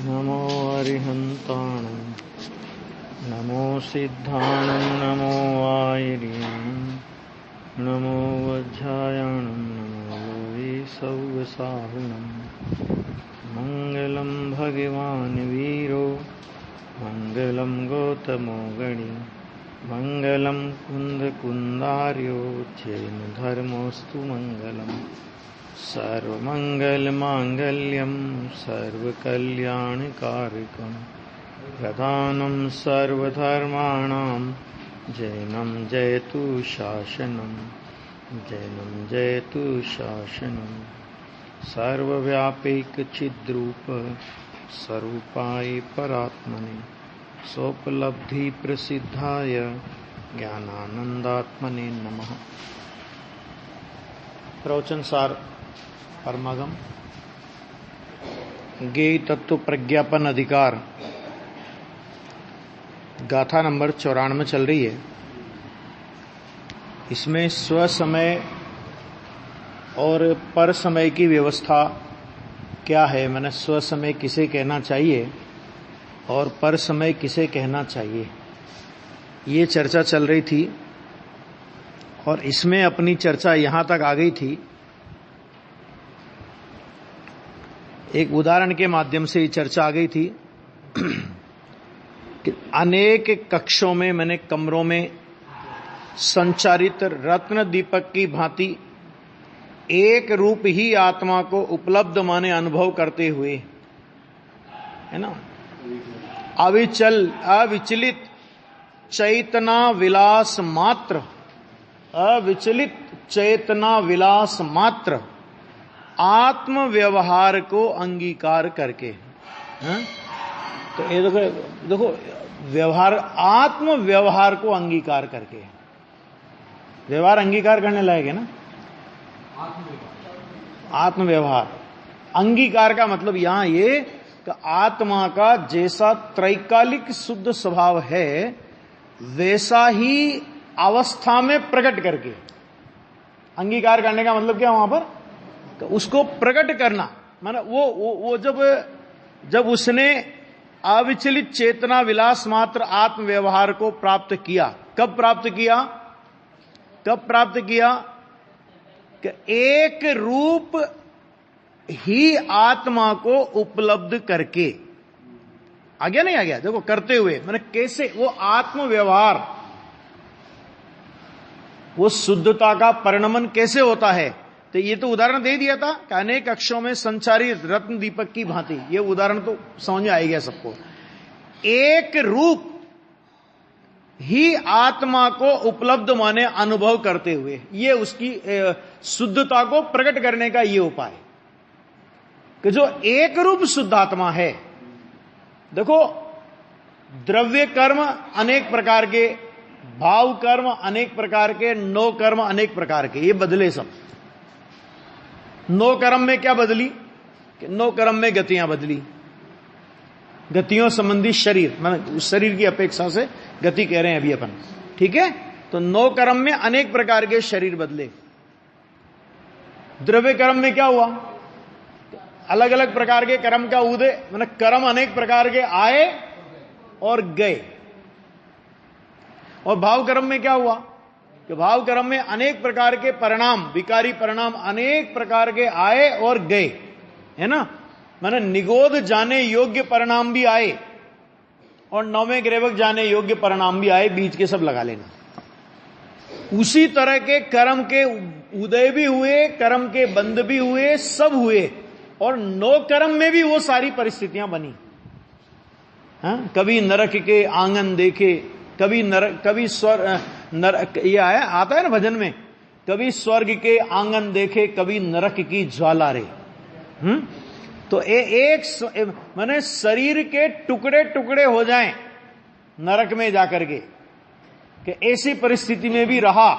नमो अरिहन्ताणं नमो सिद्धाणं नमो वायिर्यं नमो वज्रायणं नमो लोहे सौगसाहुनं मङ्गलं भगवान् वीरो मङ्गलं गौतमो गणि मङ्गलं कुन्दकुन्दार्यो जैन धर्मोऽस्तु मङ्गलम् सर्वमङ्गलमाङ्गल्यं सर्वकल्याणकारकं प्रधानं सर्वधर्माणां जैनं जयतु शासनं जैनं जयतु शासनं सर्वव्यापैकचिद्रूप स्वरूपाय परात्मने सोपलब्धिप्रसिद्धाय ज्ञानानन्दात्मने नमः। प्रवचन सार परमागम ज्ञेय तत्व प्रज्ञापन अधिकार गाथा नंबर 94 चल रही है। इसमें स्वसमय और पर समय की व्यवस्था क्या है, मैंने स्वसमय किसे कहना चाहिए और पर समय किसे कहना चाहिए, ये चर्चा चल रही थी। और इसमें अपनी चर्चा यहां तक आ गई थी, एक उदाहरण के माध्यम से ये चर्चा आ गई थी कि अनेक कक्षों में, मैंने कमरों में संचारित रत्न दीपक की भांति एक रूप ही आत्मा को उपलब्ध माने अनुभव करते हुए, है ना, अविचलित चैतना विलास मात्र, अविचलित चेतना विलास मात्र आत्म व्यवहार को अंगीकार करके, तो ये देखो व्यवहार, आत्म व्यवहार को अंगीकार करके, व्यवहार अंगीकार करने लायक है ना, आत्म व्यवहार अंगीकार का मतलब यहां ये कि आत्मा का जैसा त्रैकालिक शुद्ध स्वभाव है वैसा ही अवस्था में प्रकट करके, अंगीकार करने का मतलब क्या वहां पर, तो उसको प्रकट करना, माना वो जब उसने अविचलित चेतना विलास मात्र आत्म व्यवहार को प्राप्त किया, कब प्राप्त किया कि एक रूप ही आत्मा को उपलब्ध करके, आ गया नहीं आ गया, देखो करते हुए, मैंने कैसे वो आत्म व्यवहार, वो शुद्धता का परिणमन कैसे होता है, तो ये तो उदाहरण दे दिया था कि अनेक अक्षों में संचारित रत्न दीपक की भांति, ये उदाहरण तो समझ में आ गया सबको। एक रूप ही आत्मा को उपलब्ध माने अनुभव करते हुए, ये उसकी शुद्धता को प्रकट करने का ये उपाय कि जो एक रूप शुद्ध आत्मा है। देखो द्रव्य कर्म अनेक प्रकार के, भाव कर्म अनेक प्रकार के, नो कर्म अनेक प्रकार के, ये बदले सब। नो कर्म में क्या बदली, नो कर्म में गतियां बदली, गतियों संबंधी शरीर, मतलब उस शरीर की अपेक्षा से गति कह रहे हैं अभी अपन, ठीक है। तो नो कर्म में अनेक प्रकार के शरीर बदले। द्रव्य कर्म में क्या हुआ, अलग अलग प्रकार के कर्म का उदय, मतलब कर्म अनेक प्रकार के आए और गए। और भाव कर्म में क्या हुआ कि भाव कर्म में अनेक प्रकार के परिणाम, विकारी परिणाम अनेक प्रकार के आए और गए, है ना, माने निगोद जाने योग्य परिणाम भी आए और नौवें ग्रेवक जाने योग्य परिणाम भी आए, बीच के सब लगा लेना। उसी तरह के कर्म के उदय भी हुए, कर्म के बंद भी हुए, सब हुए, और नो कर्म में भी वो सारी परिस्थितियां बनी। हाँ? कभी नरक के आंगन देखे, कभी नरक, कभी स्वर्ग, ये आता है ना भजन में, कभी स्वर्ग के आंगन देखे, कभी नरक की ज्वाला रे। तो एक माने शरीर के टुकड़े टुकड़े हो जाएं नरक में जाकर के, कि ऐसी परिस्थिति में भी रहा,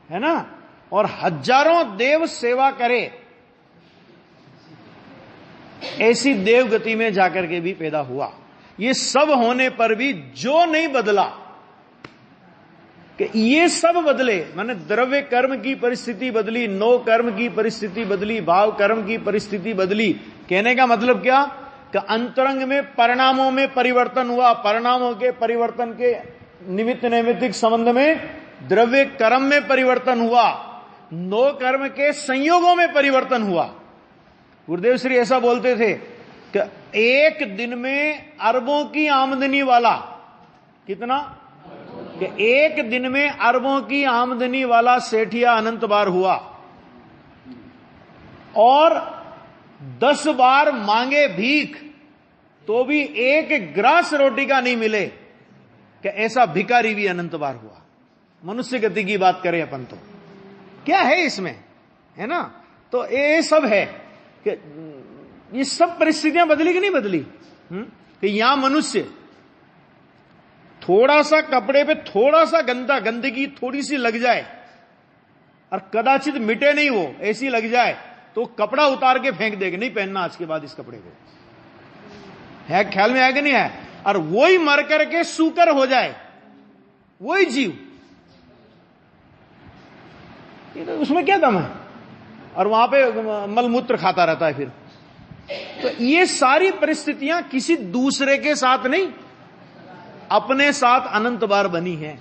है ना, और हजारों देव सेवा करे, ऐसी देव गति में जाकर के भी पैदा हुआ। ये सब होने पर भी जो नहीं बदला, कि ये सब बदले, माने द्रव्य कर्म की परिस्थिति बदली, नो कर्म की परिस्थिति बदली, भाव कर्म की परिस्थिति बदली। कहने का मतलब क्या कि अंतरंग में परिणामों में परिवर्तन हुआ, परिणामों के परिवर्तन के निमित्त नैमित्तिक संबंध में द्रव्य कर्म में परिवर्तन हुआ, नो कर्म के संयोगों में परिवर्तन हुआ। गुरुदेव श्री ऐसा बोलते थे कि एक दिन में अरबों की आमदनी वाला, कितना, कि एक दिन में अरबों की आमदनी वाला सेठिया अनंत बार हुआ और 10 बार मांगे भीख तो भी एक ग्रास रोटी का नहीं मिले, कि ऐसा भिखारी भी अनंत बार हुआ। मनुष्य गति की बात करें अपन तो क्या है इसमें, है ना। तो ये सब है कि ये सब परिस्थितियां बदली कि नहीं बदली। कि यहां मनुष्य थोड़ा सा कपड़े पे थोड़ा सा गंदगी थोड़ी सी लग जाए और कदाचित मिटे नहीं, वो ऐसी लग जाए तो कपड़ा उतार के फेंक देगा, नहीं पहनना आज के बाद इस कपड़े को, है ख्याल में है कि नहीं है। और वही मर करके सूकर हो जाए, वही जीव, तो उसमें क्या दम है, और वहां पे मलमूत्र खाता रहता है फिर। तो ये सारी परिस्थितियां किसी दूसरे के साथ नहीं, अपने साथ अनंत बार बनी है।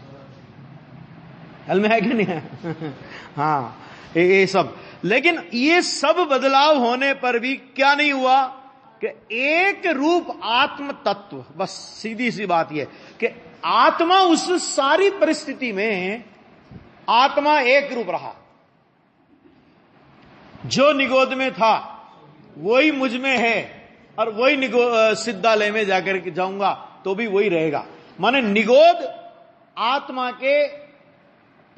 ख्याल में है कि नहीं है। हाँ, ये सब, लेकिन ये सब बदलाव होने पर भी क्या नहीं हुआ कि एक रूप आत्म तत्व, बस सीधी सी बात यह कि आत्मा उस सारी परिस्थिति में आत्मा एक रूप रहा। जो निगोद में था वही मुझ में है, और वही सिद्धालय में जाकर के जाऊंगा तो भी वही रहेगा। माने निगोद आत्मा के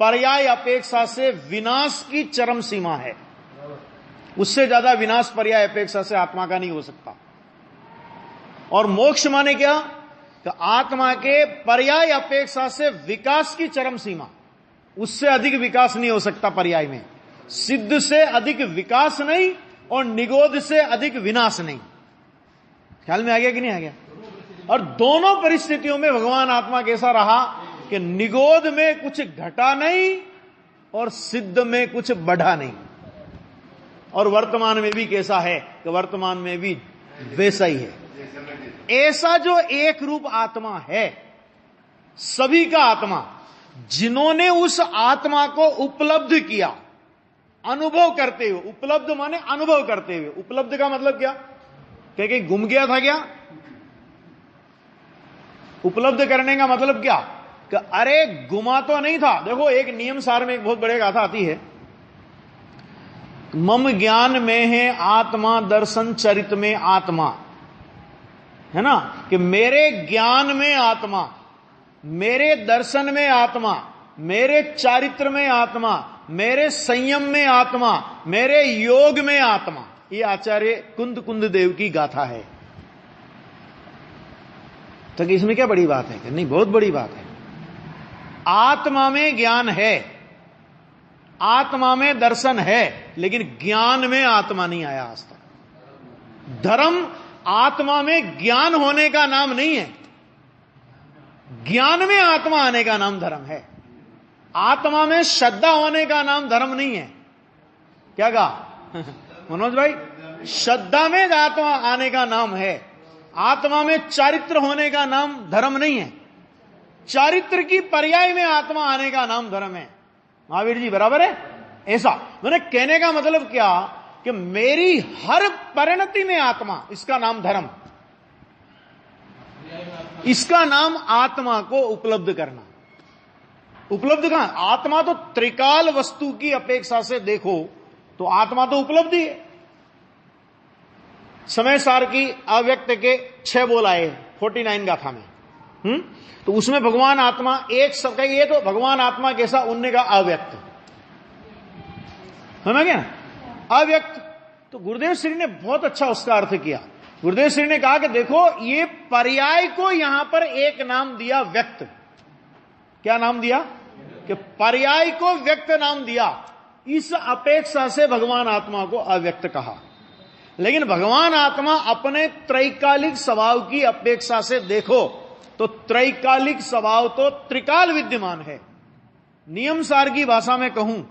पर्याय अपेक्षा से विनाश की चरम सीमा है, उससे ज्यादा विनाश पर्याय अपेक्षा से आत्मा का नहीं हो सकता। और मोक्ष माने क्या, कि आत्मा के पर्याय अपेक्षा से विकास की चरम सीमा, उससे अधिक विकास नहीं हो सकता पर्याय में। सिद्ध से अधिक विकास नहीं और निगोद से अधिक विनाश नहीं। ख्याल में आ गया कि नहीं आ गया। और दोनों परिस्थितियों में भगवान आत्मा कैसा रहा कि निगोद में कुछ घटा नहीं और सिद्ध में कुछ बढ़ा नहीं। और वर्तमान में भी कैसा है कि वर्तमान में भी वैसा ही है। ऐसा जो एक रूप आत्मा है, सभी का आत्मा, जिन्होंने उस आत्मा को उपलब्ध किया, अनुभव करते हुए, उपलब्ध माने अनुभव करते हुए, उपलब्ध का मतलब क्या, कहीं गुम गया था क्या, उपलब्ध करने का मतलब क्या कि अरे गुमा तो नहीं था। देखो एक नियम सार में एक बहुत बड़े गाथा आती है, मम ज्ञान में है आत्मा, दर्शन चरित में आत्मा, है ना, कि मेरे ज्ञान में आत्मा, मेरे दर्शन में आत्मा, मेरे चारित्र में आत्मा, मेरे संयम में आत्मा, मेरे योग में आत्मा। ये आचार्य कुंद देव की गाथा है। तो इसमें क्या बड़ी बात है कि नहीं, बहुत बड़ी बात है। आत्मा में ज्ञान है, आत्मा में दर्शन है, लेकिन ज्ञान में आत्मा नहीं आया आज तक। धर्म आत्मा में ज्ञान होने का नाम नहीं है, ज्ञान में आत्मा आने का नाम धर्म है। आत्मा में श्रद्धा होने का नाम धर्म नहीं है। क्या कहा मनोज भाई, श्रद्धा में आत्मा आने का नाम है, आत्मा में चारित्र होने का नाम धर्म नहीं है। चारित्र की पर्याय में आत्मा आने का नाम धर्म है। महावीर जी बराबर है। ऐसा मैंने कहने का मतलब क्या कि मेरी हर परिणति में आत्मा, इसका नाम धर्म, इसका नाम आत्मा को उपलब्ध करना। उपलब्ध कहां, आत्मा तो त्रिकाल वस्तु की अपेक्षा से देखो तो आत्मा तो उपलब्धि है। समय सार की अव्यक्त के 6 बोल आए 49 गाथा में, तो उसमें भगवान आत्मा एक सबका, ये तो भगवान आत्मा कैसा, उनने कहा अव्यक्त, समझ गया ना, अव्यक्त। तो गुरुदेव श्री ने बहुत अच्छा उसका अर्थ किया। गुरुदेव श्री ने कहा कि देखो ये पर्याय को यहां पर एक नाम दिया व्यक्त। क्या नाम दिया कि पर्याय को व्यक्त नाम दिया। इस अपेक्षा से भगवान आत्मा को अव्यक्त कहा। लेकिन भगवान आत्मा अपने त्रैकालिक स्वभाव की अपेक्षा से देखो तो त्रैकालिक स्वभाव तो त्रिकाल विद्यमान है। नियम सार की भाषा में कहूं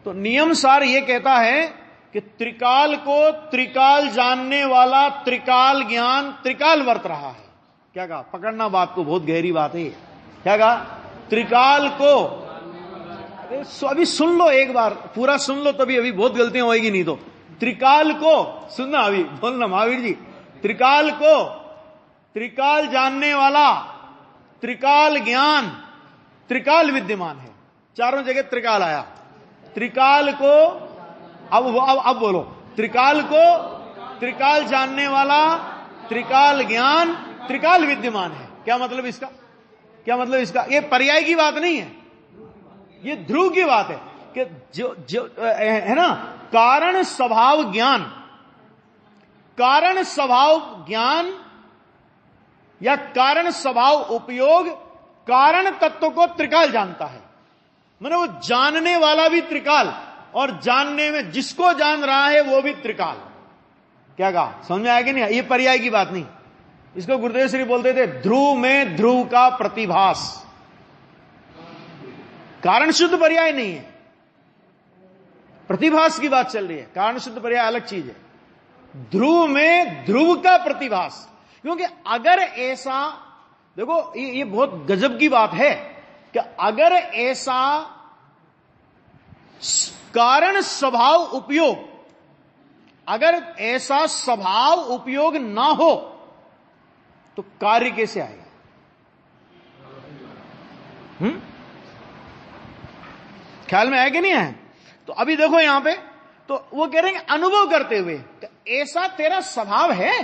तो नियम सार यह कहता है कि त्रिकाल को त्रिकाल जानने वाला त्रिकाल ज्ञान त्रिकाल वर्त रहा है। क्या कहा? पकड़ना बात को, बहुत गहरी बात है। क्या कहा? त्रिकाल को, अभी सुन लो एक बार, पूरा सुन लो, तभी अभी बहुत गलतियां होएगी नहीं तो। त्रिकाल को सुनना, अभी बोलना महावीर जी, त्रिकाल को त्रिकाल जानने वाला त्रिकाल ज्ञान त्रिकाल विद्यमान है। चारों जगह त्रिकाल आया। त्रिकाल को अब बोलो, त्रिकाल को त्रिकाल जानने वाला त्रिकाल ज्ञान त्रिकाल विद्यमान है। क्या मतलब इसका? क्या मतलब इसका? ये पर्याय की बात नहीं है, ये ध्रुव की बात है कि जो है ना, कारण स्वभाव ज्ञान, कारण स्वभाव ज्ञान या कारण स्वभाव उपयोग कारण तत्व को त्रिकाल जानता है। माने वो जानने वाला भी त्रिकाल और जानने में जिसको जान रहा है वो भी त्रिकाल। क्या कहा? समझ में आया कि नहीं? ये पर्याय की बात नहीं। इसको गुरुदेव श्री बोलते थे ध्रुव में ध्रुव का प्रतिभास। कारण शुद्ध पर्याय नहीं है, प्रतिभास की बात चल रही है। कारण शुद्ध पर्याय अलग चीज है। ध्रुव में ध्रुव का प्रतिभास। क्योंकि अगर ऐसा, देखो ये बहुत गजब की बात है कि अगर ऐसा कारण स्वभाव उपयोग, अगर ऐसा स्वभाव उपयोग ना हो तो कार्य कैसे आएगा? ख्याल में आया कि नहीं है? तो अभी देखो यहां पे, तो वो कह रहे हैं अनुभव करते हुए, तो ऐसा तेरा स्वभाव है,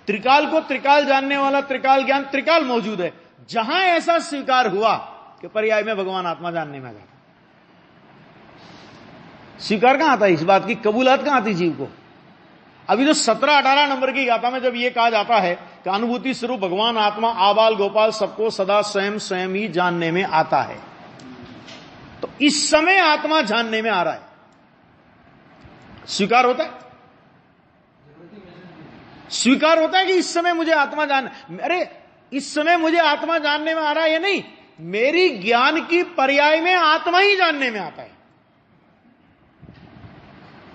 त्रिकाल को त्रिकाल जानने वाला त्रिकाल ज्ञान त्रिकाल मौजूद है। जहां ऐसा स्वीकार हुआ कि पर्याय में भगवान आत्मा जानने में आ जाता, स्वीकार कहां आता है? इस बात की कबूलात कहां आती जीव को? अभी तो 17-18 नंबर की गाथा में जब यह कहा जाता है कि अनुभूति स्वरूप भगवान आत्मा आबाल गोपाल सबको सदा स्वयं स्वयं ही जानने में आता है, तो इस समय आत्मा जानने में आ रहा है, स्वीकार होता है? स्वीकार होता है कि इस समय मुझे आत्मा जान, अरे इस समय मुझे आत्मा जानने में आ रहा है, या नहीं, मेरी ज्ञान की पर्याय में आत्मा ही जानने में आता है।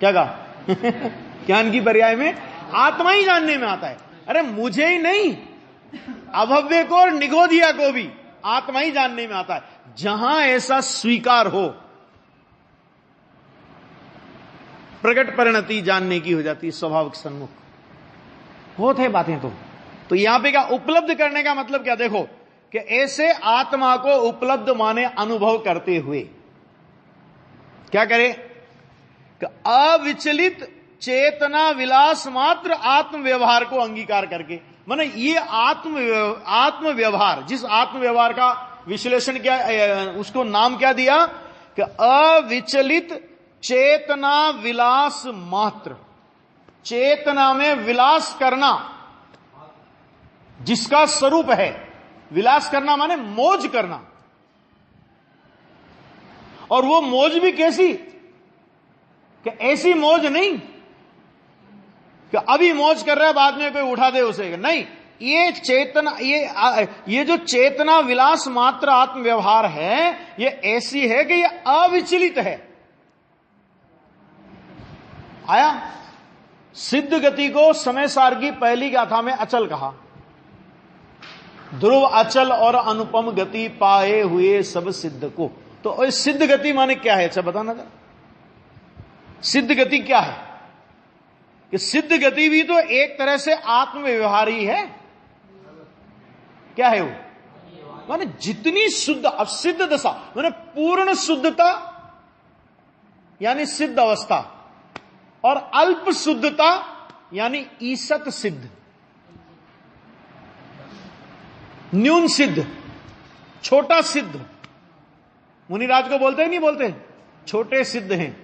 क्या कहा? ज्ञान की पर्याय में आत्मा ही जानने में आता है। अरे मुझे ही नहीं, अभव्य को और निगोधिया को भी आत्मा ही जानने में आता है। जहां ऐसा स्वीकार हो, प्रकट परिणति जानने की हो जाती है, स्वाभाविक सन्मुख। बहुत है बातें तो यहां पे क्या उपलब्ध करने का मतलब क्या? देखो कि ऐसे आत्मा को उपलब्ध माने अनुभव करते हुए क्या करे कि अविचलित चेतना विलास मात्र आत्म व्यवहार को अंगीकार करके, माने ये आत्म व्यवहार, जिस आत्म व्यवहार का विश्लेषण किया, उसको नाम क्या दिया कि अविचलित चेतना विलास मात्र। चेतना में विलास करना जिसका स्वरूप है, विलास करना माने मौज करना, और वो मौज भी कैसी कि ऐसी मौज नहीं कि अभी मौज कर रहा है बाद में कोई उठा दे उसे, नहीं, ये चेतना, ये जो चेतना विलास मात्र आत्म व्यवहार है, ये ऐसी है कि ये अविचलित है। आया? सिद्ध गति को समय सार की पहली गाथा में अचल कहा। ध्रुव अचल और अनुपम गति पाए हुए सब सिद्ध को। तो सिद्ध गति माने क्या है? अच्छा बताना जरा, सिद्ध गति क्या है? कि सिद्ध गति भी तो एक तरह से आत्म व्यवहार ही है। क्या है वो? माने जितनी शुद्ध, अब सिद्ध दशा माने पूर्ण शुद्धता यानी सिद्ध अवस्था, और अल्प शुद्धता यानी ईसत सिद्ध, न्यून सिद्ध, छोटा सिद्ध। मुनिराज को बोलते ही नहीं बोलते छोटे सिद्ध हैं,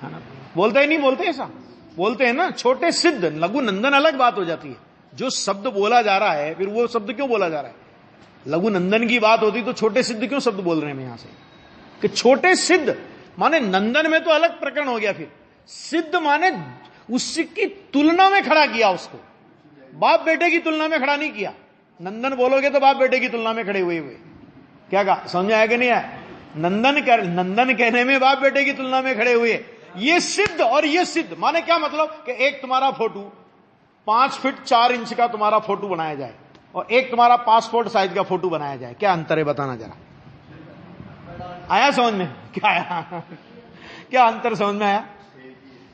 है ना? बोलते ही नहीं बोलते, ऐसा बोलते हैं ना, छोटे सिद्ध। लघु नंदन अलग बात हो जाती है। जो शब्द बोला जा रहा है, फिर वो शब्द क्यों बोला जा रहा है? लघु नंदन की बात होती तो छोटे सिद्ध क्यों शब्द बोल रहे हैं यहां से? कि छोटे सिद्ध माने नंदन में तो अलग प्रकरण हो गया, फिर सिद्ध माने उसकी तुलना में खड़ा किया उसको। बाप बेटे की तुलना में खड़ा नहीं किया। नंदन बोलोगे तो बाप बेटे की तुलना में खड़े हुए क्या कहा, समझ में आया कि नहीं आया? नंदन कहने में बाप बेटे की तुलना में खड़े हुए, ये सिद्ध और ये सिद्ध, माने क्या मतलब कि एक तुम्हारा फोटो 5 फीट 4 इंच का तुम्हारा फोटो बनाया जाए और एक तुम्हारा पासपोर्ट साइज का फोटो बनाया जाए, क्या अंतर है बताना जरा। आया समझ में? क्या आया? क्या अंतर समझ में आया?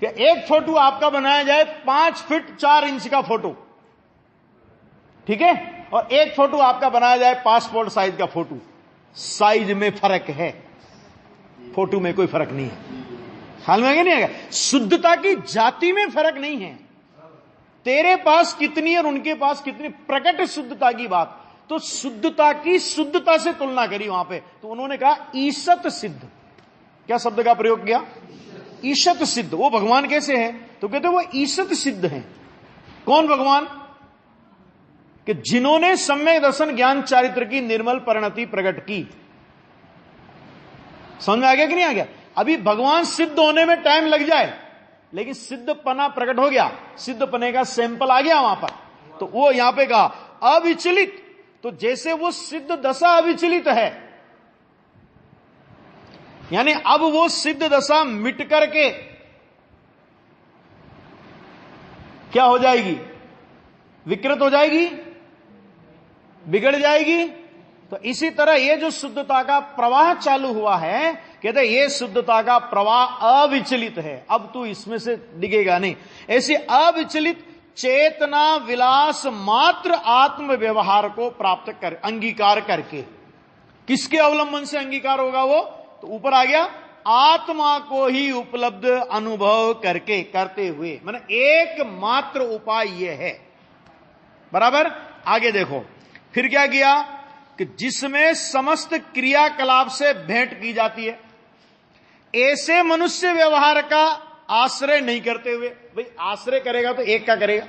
कि एक फोटो आपका बनाया जाए 5 फीट 4 इंच का फोटो, ठीक है, और एक फोटो आपका बनाया जाए पासपोर्ट साइज का फोटो। साइज में फर्क है, फोटो में कोई फर्क नहीं है। ख्याल में आगे नहीं आएगा? शुद्धता की जाति में फर्क नहीं है, तेरे पास कितनी और उनके पास कितनी, प्रकट शुद्धता की बात। तो शुद्धता की शुद्धता से तुलना करी वहां पे, तो उन्होंने कहा ईशत सिद्ध। क्या शब्द का प्रयोग किया? ईशत सिद्ध। वो भगवान कैसे हैं? तो कहते वो ईशत सिद्ध हैं। कौन भगवान? कि जिन्होंने सम्यक दर्शन ज्ञान चारित्र की निर्मल परिणति प्रकट की। समझ में आ गया कि नहीं आ गया? अभी भगवान सिद्ध होने में टाइम लग जाए, लेकिन सिद्धपना प्रकट हो गया, सिद्धपने का सैंपल आ गया वहां पर। तो वो यहां पे कहा अविचलित। तो जैसे वो सिद्ध दशा अविचलित है, यानी अब वो सिद्ध दशा मिट करके क्या हो जाएगी? विकृत हो जाएगी, बिगड़ जाएगी। तो इसी तरह ये जो शुद्धता का प्रवाह चालू हुआ है, कहते ये शुद्धता का प्रवाह अविचलित है, अब तू इसमें से डिगेगा नहीं। ऐसी अविचलित चेतना विलास मात्र आत्म व्यवहार को प्राप्त कर, अंगीकार करके। किसके अवलंबन से अंगीकार होगा वो? तो ऊपर आ गया, आत्मा को ही उपलब्ध अनुभव करके, करते हुए, माने एकमात्र उपाय ये है। बराबर? आगे देखो फिर क्या किया कि जिसमें समस्त क्रियाकलाप से भेंट की जाती है, ऐसे मनुष्य व्यवहार का आश्रय नहीं करते हुए। भाई आश्रय करेगा तो एक का करेगा,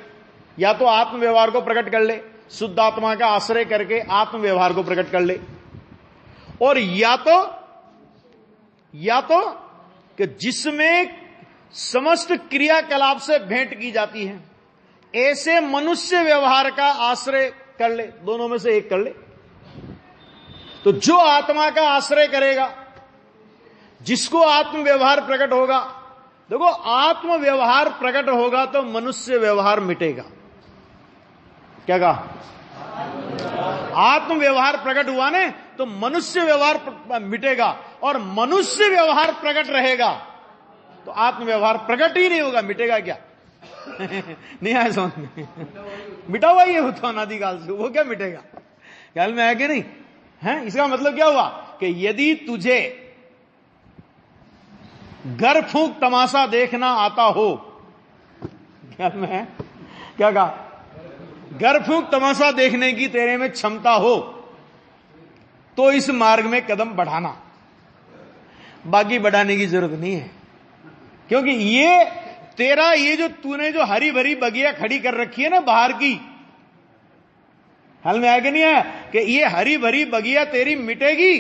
या तो आत्म व्यवहार को प्रकट कर ले, शुद्ध आत्मा का आश्रय करके आत्म व्यवहार को प्रकट कर ले, और या तो कि जिसमें समस्त क्रियाकलाप से भेंट की जाती है, ऐसे मनुष्य व्यवहार का आश्रय कर ले, दोनों में से एक कर ले। तो जो आत्मा का आश्रय करेगा, जिसको आत्म व्यवहार प्रकट होगा, देखो आत्म व्यवहार प्रकट होगा तो मनुष्य व्यवहार मिटेगा। क्या कहा? आत्म व्यवहार प्रकट हुआ ने तो मनुष्य व्यवहार मिटेगा, और मनुष्य व्यवहार प्रकट रहेगा तो आत्म व्यवहार प्रकट ही नहीं होगा, मिटेगा क्या? नहीं आया समझ में? मिटा हुआ ही है वो तो अनादिकाल से, वो क्या मिटेगा? ख्याल में आया कि नहीं है? इसका मतलब क्या हुआ कि यदि तुझे घर फूंक तमाशा देखना आता हो, ख्याल में है? क्या कहा? घर फूंक तमाशा देखने की तेरे में क्षमता हो तो इस मार्ग में कदम बढ़ाना, बाकी बढ़ाने की जरूरत नहीं है। क्योंकि ये तेरा ये जो तूने जो हरी भरी बगिया खड़ी कर रखी है ना बाहर की, हाल में आया कि नहीं आया कि ये हरी भरी बगिया तेरी मिटेगी?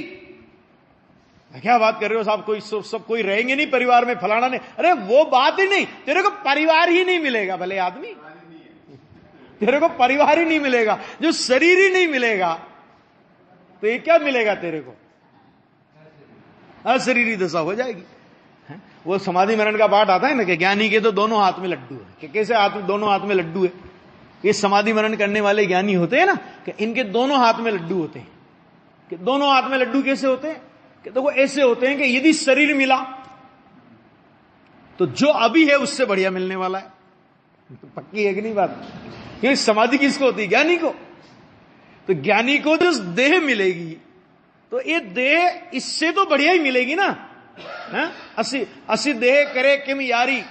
क्या बात कर रहे हो साहब? कोई सब कोई रहेंगे नहीं परिवार में, फलाना नहीं। अरे वो बात ही नहीं, तेरे को परिवार ही नहीं मिलेगा भले आदमी, तेरे को परिवार ही नहीं मिलेगा, जो शरीर ही नहीं मिलेगा तो ये क्या मिलेगा तेरे को? अशरीरी दशा हो जाएगी। वो समाधि मरण का पाठ आता है ना कि ज्ञानी के तो दोनों हाथ में लड्डू है। कि कैसे हाथ में, दोनों हाथ में लड्डू है? ये समाधि मरण करने वाले ज्ञानी होते हैं ना कि इनके दोनों हाथ में लड्डू होते हैं। कि दोनों हाथ में लड्डू कैसे होते हैं? कि तो वो ऐसे होते हैं कि यदि शरीर मिला तो जो अभी है उससे बढ़िया मिलने वाला है। तो पक्की है कि नहीं बात? क्योंकि समाधि किसको होती है? ज्ञानी को। तो ज्ञानी को जो देह मिलेगी तो ये देह इससे तो बढ़िया ही मिलेगी ना। असी देह करे किम यारी,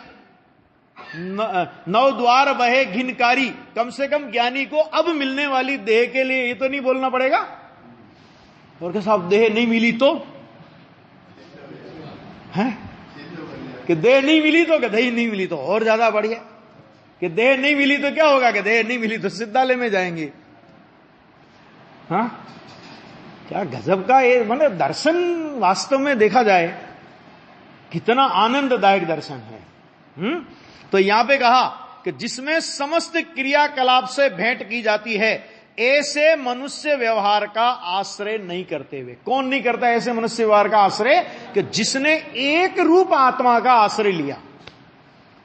नौ द्वार बहे घिनकारी। कम से कम ज्ञानी को अब मिलने वाली देह के लिए ये तो नहीं बोलना पड़ेगा और क्या साहब देह नहीं मिली तो है कि देह नहीं मिली तो गधई नहीं मिली तो और ज्यादा बढ़िया। कि देह नहीं मिली तो क्या होगा? कि देह नहीं मिली तो सिद्धालय में जाएंगे। हाँ, क्या गजब का ये मतलब दर्शन वास्तव में देखा जाए कितना आनंददायक दर्शन है। तो यहां पे कहा कि जिसमें समस्त क्रियाकलाप से भेंट की जाती है, ऐसे मनुष्य व्यवहार का आश्रय नहीं करते हुए। कौन नहीं करता ऐसे मनुष्य व्यवहार का आश्रय? कि जिसने एक रूप आत्मा का आश्रय लिया,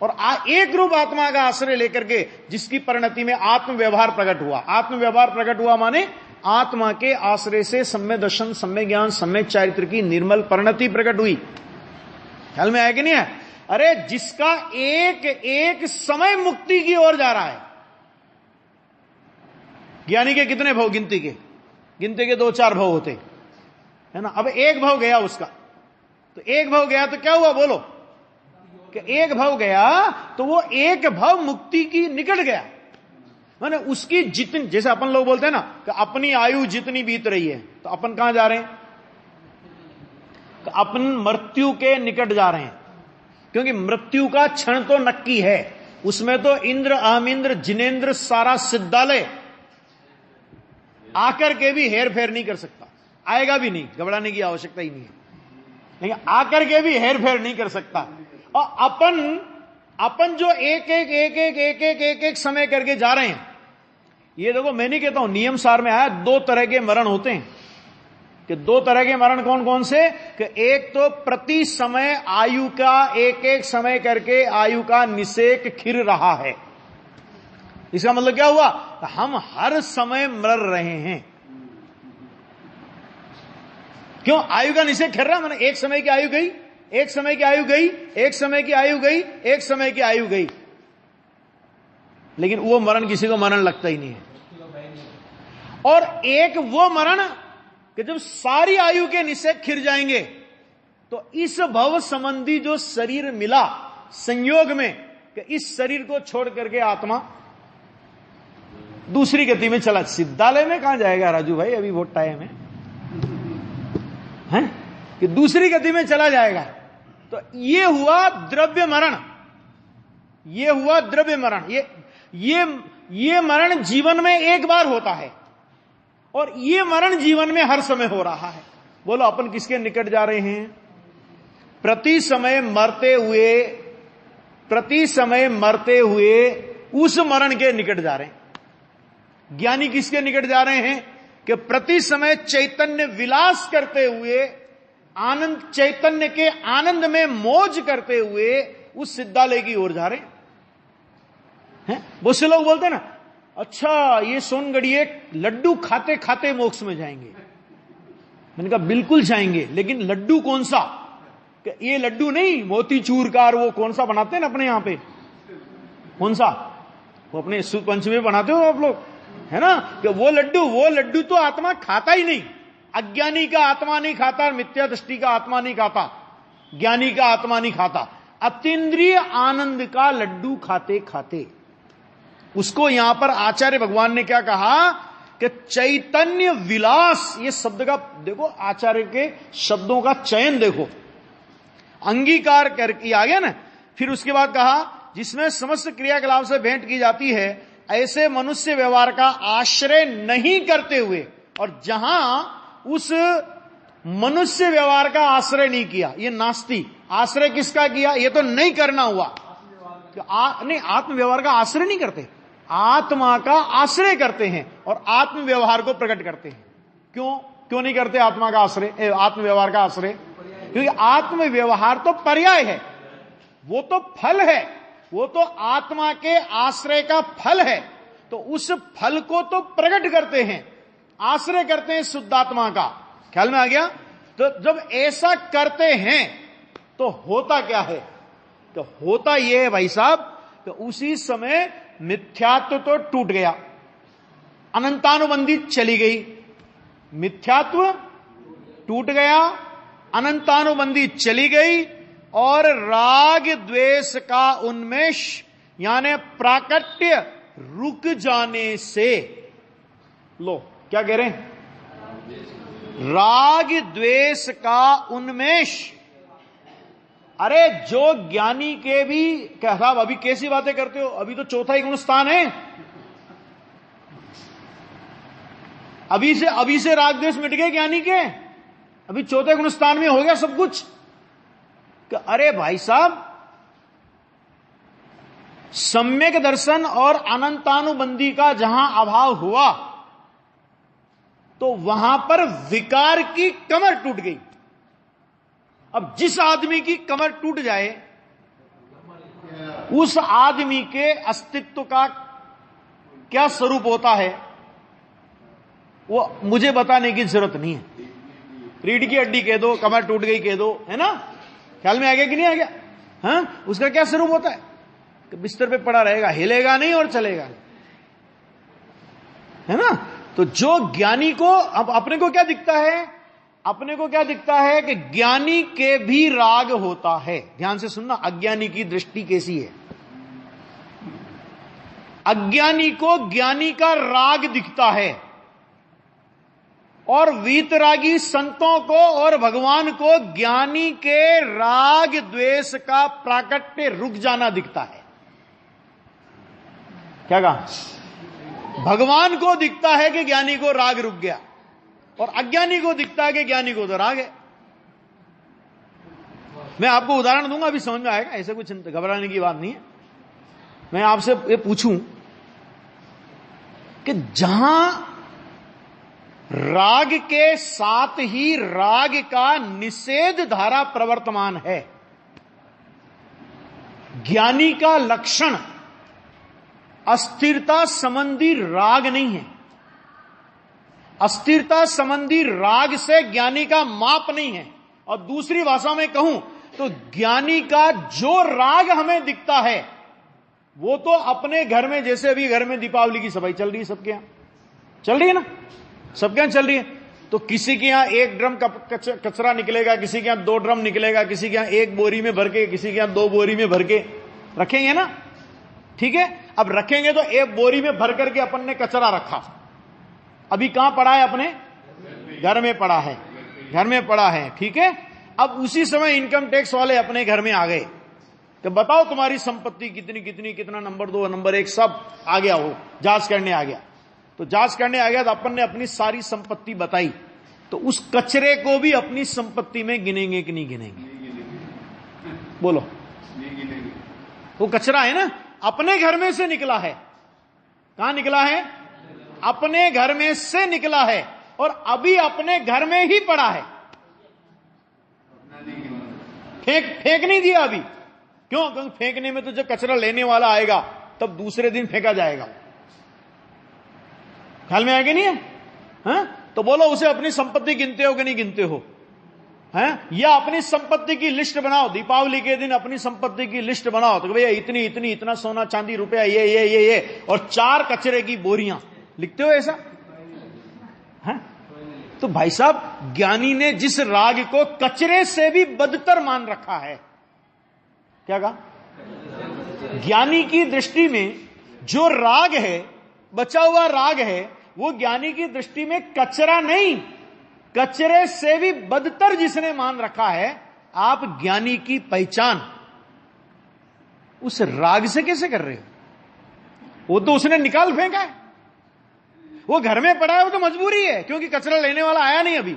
और एक रूप आत्मा का आश्रय लेकर के जिसकी परिणति में आत्म व्यवहार प्रकट हुआ। आत्म व्यवहार प्रकट हुआ माने आत्मा के आश्रय से सम्यक दर्शन, सम्यक ज्ञान, सम्यक चारित्र की निर्मल परिणति प्रकट हुई। ख्याल में आया कि नहीं है? अरे जिसका एक एक समय मुक्ति की ओर जा रहा है। ज्ञानी के कितने भव गिनती के? गिनती के 2-4 भव होते है ना। अब एक भव गया उसका, तो एक भव गया तो क्या हुआ बोलो? कि एक भव गया तो वो एक भव मुक्ति की निकट गया। माने उसकी जितनी, जैसे अपन लोग बोलते हैं ना कि अपनी आयु जितनी बीत रही है, तो अपन कहां जा रहे हैं? अपन मृत्यु के निकट जा रहे हैं। क्योंकि मृत्यु का क्षण तो नक्की है, उसमें तो इंद्र, अहमिंद्र, जिनेंद्र, सारा सिद्धालय आकर के भी हेर फेर नहीं कर सकता। आएगा भी नहीं, घबराने की आवश्यकता ही नहीं है, लेकिन आकर के भी हेर फेर नहीं कर सकता। और अपन जो एक समय करके जा रहे हैं, ये देखो मैं नहीं कहता हूं, नियम सार में आया 2 तरह के मरण होते हैं। कि 2 तरह के मरण कौन कौन से? कि एक तो प्रति समय आयु का एक समय करके आयु का निषेक खिर रहा है। इसका मतलब क्या हुआ? हम हर समय मर रहे हैं। क्यों? आयु का निषेक खिर रहा, मैंने एक समय की आयु गई, एक समय की आयु गई, एक समय की आयु गई, एक समय की आयु गई, लेकिन वो मरण किसी को मरण लगता ही नहीं है। और एक वो मरण कि जब सारी आयु के निषेक खिर जाएंगे, तो इस भव संबंधी जो शरीर मिला संयोग में, कि इस शरीर को छोड़ करके आत्मा दूसरी गति में चला। सिद्धालय में कहां जाएगा राजू भाई, अभी बहुत टाइम है कि दूसरी गति में चला जाएगा। तो ये हुआ द्रव्य मरण, ये हुआ द्रव्य मरण। ये मरण जीवन में एक बार होता है, और ये मरण जीवन में हर समय हो रहा है। बोलो अपन किसके निकट जा रहे हैं? प्रति समय मरते हुए उस मरण के निकट जा रहे हैं। ज्ञानी किसके निकट जा रहे हैं? कि प्रति समय चैतन्य विलास करते हुए, आनंद, चैतन्य के आनंद में मौज करते हुए उस सिद्धालय की ओर जा रहे हैं। बहुत से लोग बोलते हैं ना, अच्छा ये सोनगढ़िए लड्डू खाते खाते मोक्ष में जाएंगे। मैंने कहा बिल्कुल जाएंगे, लेकिन लड्डू कौन सा? कि ये लड्डू नहीं, मोतीचूर का, वो कौन सा बनाते हैं ना अपने यहां पे, कौन सा, वो अपने सुद पंचमी बनाते हो आप लोग, है ना? कि वो लड्डू तो आत्मा खाता ही नहीं। अज्ञानी का आत्मा नहीं खाता, मिथ्या दृष्टि का आत्मा नहीं खाता, ज्ञानी का आत्मा नहीं खाता। अतीन्द्रिय आनंद का लड्डू खाते खाते उसको यहां पर आचार्य भगवान ने क्या कहा? कि चैतन्य विलास। ये शब्द का देखो, आचार्य के शब्दों का चयन देखो, अंगीकार करके आ गया ना। फिर उसके बाद कहा जिसमें समस्त क्रियाकलाप से भेंट की जाती है, ऐसे मनुष्य व्यवहार का आश्रय नहीं करते हुए। और जहां उस मनुष्य व्यवहार का आश्रय नहीं किया, ये नास्ती। आश्रय किसका किया? ये तो नहीं करना हुआ। नहीं, आत्म व्यवहार का आश्रय नहीं करते, आत्मा का आश्रय करते हैं और आत्म व्यवहार को प्रकट करते हैं। क्यों नहीं करते आत्मा का आश्रय, आत्म व्यवहार का आश्रय? क्योंकि आत्म व्यवहार तो पर्याय है, वो तो फल है, वो तो आत्मा के आश्रय का फल है। तो उस फल को तो प्रकट करते हैं, आश्रय करते हैं शुद्धात्मा का। ख्याल में आ गया? तो जब ऐसा करते हैं तो होता क्या है? तो होता यह है भाई साहब, तो उसी समय मिथ्यात्व तो टूट गया, अनंतानुबंधी चली गई। मिथ्यात्व टूट गया, अनंतानुबंधी चली गई, और राग द्वेष का उन्मेष यानी प्राकट्य रुक जाने से, लो क्या कह रहे हैं? राग द्वेष का उन्मेष। अरे जो ज्ञानी के भी, क्या साहब अभी कैसी बातें करते हो, अभी तो चौथा ही गुणस्थान है, अभी से राग द्वेष मिट गए ज्ञानी के, अभी चौथे गुणस्थान में हो गया सब कुछ। अरे भाई साहब, सम्यक दर्शन और अनंतानुबंधी का जहां अभाव हुआ, तो वहां पर विकार की कमर टूट गई। अब जिस आदमी की कमर टूट जाए, उस आदमी के अस्तित्व का क्या स्वरूप होता है वो मुझे बताने की जरूरत नहीं है। रीढ़ की हड्डी कह दो, कमर टूट गई कह दो, है ना? ख्याल में आ गया कि नहीं आ गया? हाँ, उसका क्या स्वरूप होता है कि बिस्तर पे पड़ा रहेगा, हिलेगा नहीं और चलेगा नहीं, है ना? तो जो ज्ञानी को, अब अपने को क्या दिखता है? अपने को क्या दिखता है कि ज्ञानी के भी राग होता है। ध्यान से सुनना, अज्ञानी की दृष्टि कैसी है। अज्ञानी को ज्ञानी का राग दिखता है, और वीतरागी संतों को और भगवान को ज्ञानी के राग द्वेष का प्राकट्य रुक जाना दिखता है। क्या कहा? भगवान को दिखता है कि ज्ञानी को राग रुक गया, और अज्ञानी को दिखता है कि ज्ञानी को तो राग है। मैं आपको उदाहरण दूंगा, अभी समझ में आएगा, ऐसे कुछ घबराने की बात नहीं है। मैं आपसे ये पूछूं कि जहां राग के साथ ही राग का निषेध धारा प्रवर्तमान है, ज्ञानी का लक्षण अस्थिरता संबंधी राग नहीं है। अस्थिरता संबंधी राग से ज्ञानी का माप नहीं है। और दूसरी भाषा में कहूं तो ज्ञानी का जो राग हमें दिखता है वो तो अपने घर में, जैसे अभी घर में दीपावली की सफाई चल रही है, सबके यहां चल रही है ना, सबके यहां चल रही है। तो किसी के यहां 1 ड्रम कचरा निकलेगा, किसी के यहां 2 ड्रम निकलेगा, किसी के यहां 1 बोरी में भर के, किसी के यहां 2 बोरी में भर के रखेंगे ना, ठीक है? अब रखेंगे तो 1 बोरी में भर करके अपन ने कचरा रखा, अभी कहां पड़ा है? अपने घर में पड़ा है, घर में पड़ा है, ठीक है? अब उसी समय इनकम टैक्स वाले अपने घर में आ गए तो बताओ तुम्हारी संपत्ति कितनी कितनी, कितना नंबर 2 नंबर 1 सब आ गया, हो जांच करने आ गया। तो जांच करने आ गया तो अपन ने अपनी सारी संपत्ति बताई, तो उस कचरे को भी अपनी संपत्ति में गिनेंगे कि नहीं गिनेंगे? बोलो। वो कचरा है ना, अपने घर में से निकला है। कहां निकला है? अपने घर में से निकला है, और अभी अपने घर में ही पड़ा है। फेंक नहीं दिया अभी। क्यों? क्योंकि फेंकने में तो जब कचरा लेने वाला आएगा तब दूसरे दिन फेंका जाएगा। ख्याल में आएगा नहीं है? हाँ? तो बोलो, उसे अपनी संपत्ति गिनते हो कि नहीं गिनते हो? हैं? या अपनी संपत्ति की लिस्ट बनाओ, दीपावली के दिन अपनी संपत्ति की लिस्ट बनाओ, तो भैया इतनी इतनी, इतना सोना चांदी रुपया, ये और 4 कचरे की बोरियां, लिखते हो ऐसा? हैं? तो भाई साहब, ज्ञानी ने जिस राग को कचरे से भी बदतर मान रखा है, क्या कहा? ज्ञानी की दृष्टि में जो राग है, बचा हुआ राग है, वो ज्ञानी की दृष्टि में कचरा नहीं, कचरे से भी बदतर जिसने मान रखा है, आप ज्ञानी की पहचान उस राग से कैसे कर रहे हो? वो तो उसने निकाल फेंका है, वो घर में पड़ा है, वो तो मजबूरी है, क्योंकि कचरा लेने वाला आया नहीं अभी।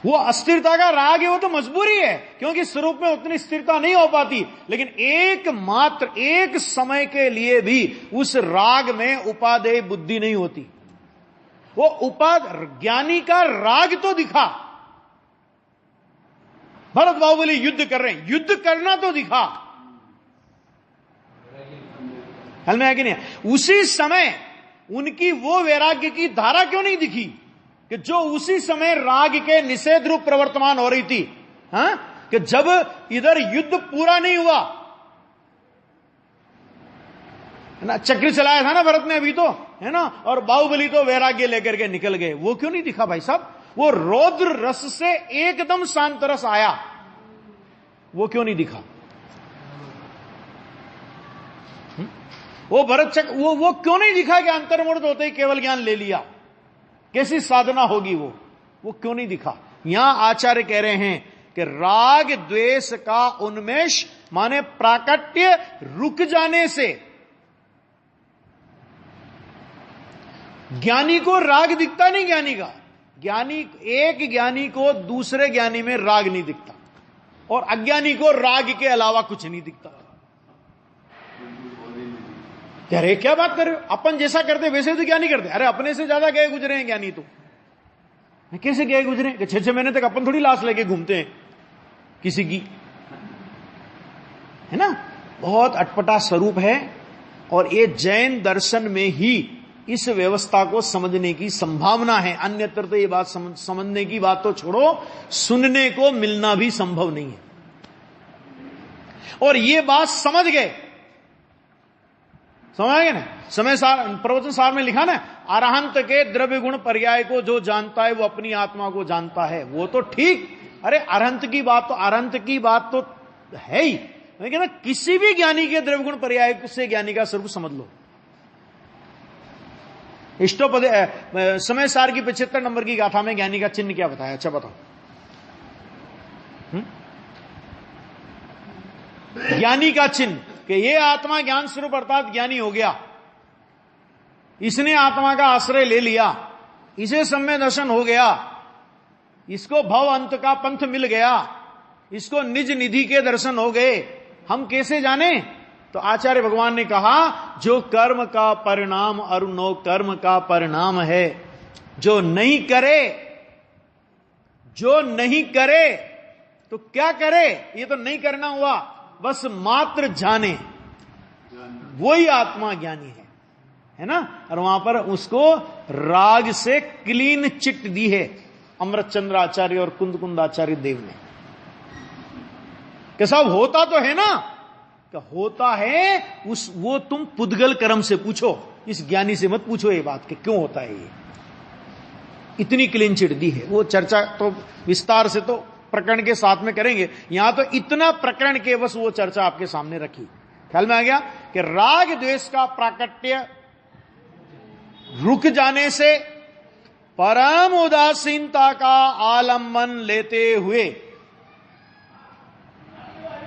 वो अस्थिरता का राग है, वो तो मजबूरी है, क्योंकि स्वरूप में उतनी स्थिरता नहीं हो पाती। लेकिन एकमात्र एक समय के लिए भी उस राग में उपादेय बुद्धि नहीं होती। वो ज्ञानी का राग तो दिखा, भरत बाहुबली युद्ध कर रहे हैं, युद्ध करना तो दिखा, हल में है कि नहीं? उसी समय उनकी वो वैराग्य की धारा क्यों नहीं दिखी कि जो उसी समय राग के निषेध रूप प्रवर्तमान हो रही थी? हाँ? कि जब इधर युद्ध पूरा नहीं हुआ, है ना, चक्र चलाया था ना भरत ने अभी तो, है ना, और बाहुबली तो वैराग्य लेकर के निकल गए, वो क्यों नहीं दिखा भाई साहब? वो रौद्र रस से एकदम शांत रस आया, वो क्यों नहीं दिखा? वो भरत चक्र वो क्यों नहीं दिखा कि अंतर्मुक्त होते ही केवल ज्ञान ले लिया? कैसी साधना होगी वो क्यों नहीं दिखा? यहां आचार्य कह रहे हैं कि राग द्वेष का उन्मेष माने प्राकट्य रुक जाने से ज्ञानी को राग दिखता नहीं। एक ज्ञानी को दूसरे ज्ञानी में राग नहीं दिखता, और अज्ञानी को राग के अलावा कुछ नहीं दिखता। कह रहे क्या बात कर रहे हो, अपन जैसा करते वैसे तो ज्ञानी करते। अरे अपने से ज्यादा गए गुजरे हैं ज्ञानी तो। कैसे गए गुजरे? 6-6 महीने तक अपन थोड़ी लाश लेके घूमते हैं किसी की, है ना। बहुत अटपटा स्वरूप है। और ये जैन दर्शन में ही इस व्यवस्था को समझने की संभावना है। अन्यत्र तो ये बात समझने की बात तो छोड़ो, सुनने को मिलना भी संभव नहीं है। और ये बात समझ गए, समझ गए ना। समय सार प्रवचन सार में लिखा ना, अरहंत के द्रव्य गुण पर्याय को जो जानता है वो अपनी आत्मा को जानता है। वो तो ठीक, अरे अरहंत की बात तो है ही, लेकिन ना किसी भी ज्ञानी के द्रव्य गुण पर्याय से ज्ञानी का स्वरूप समझ लो। इष्टोपद समय सार की 75 नंबर की गाथा में ज्ञानी का चिन्ह क्या बताया? अच्छा बताओ। ज्ञानी का चिन्ह कि ये आत्मा ज्ञान स्वरूप अर्थात ज्ञानी हो गया, इसने आत्मा का आश्रय ले लिया, इसे सम्य दर्शन हो गया, इसको भव अंत का पंथ मिल गया, इसको निज निधि के दर्शन हो गए। हम कैसे जाने? तो आचार्य भगवान ने कहा जो कर्म का परिणाम अरुणो कर्म का परिणाम है। जो नहीं करे तो क्या करे? ये तो नहीं करना हुआ, बस मात्र जाने, वही आत्मा ज्ञानी है ना। और वहां पर उसको राग से क्लीन चिट दी है अमृत चंद्र आचार्य और कुंद आचार्य देव ने। कि साहब होता तो है ना, कि होता है वो तुम पुद्गल कर्म से पूछो, इस ज्ञानी से मत पूछो ये बात कि क्यों होता है। ये इतनी क्लीन चिट दी है। वो चर्चा तो विस्तार से तो प्रकरण के साथ में करेंगे, यहां तो इतना प्रकरण के बस वो चर्चा आपके सामने रखी। ख्याल में आ गया कि राग द्वेष का प्राकट्य रुक जाने से परम उदासीनता का आलंबन लेते हुए,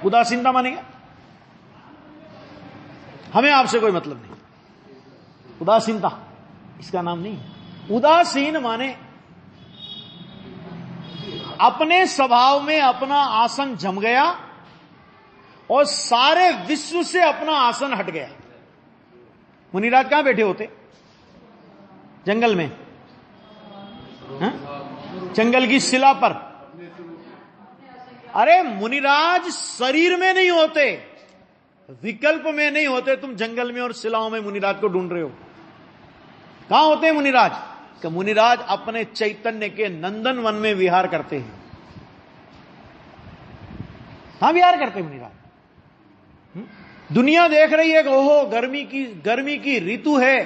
उदासीनता मानेगा हमें आपसे कोई मतलब नहीं, उदासीनता इसका नाम नहीं। उदासीन माने अपने स्वभाव में अपना आसन जम गया और सारे विश्व से अपना आसन हट गया। मुनिराज कहां बैठे होते? जंगल में, हा? जंगल की शिला पर। अरे मुनिराज शरीर में नहीं होते, विकल्प में नहीं होते। तुम जंगल में और शिलाओं में मुनिराज को ढूंढ रहे हो। कहां होते हैं मुनिराज? कि मुनिराज अपने चैतन्य के नंदन वन में विहार करते हैं। कहां विहार करते हैं मुनिराज? दुनिया देख रही है कि ओहो गर्मी की ऋतु है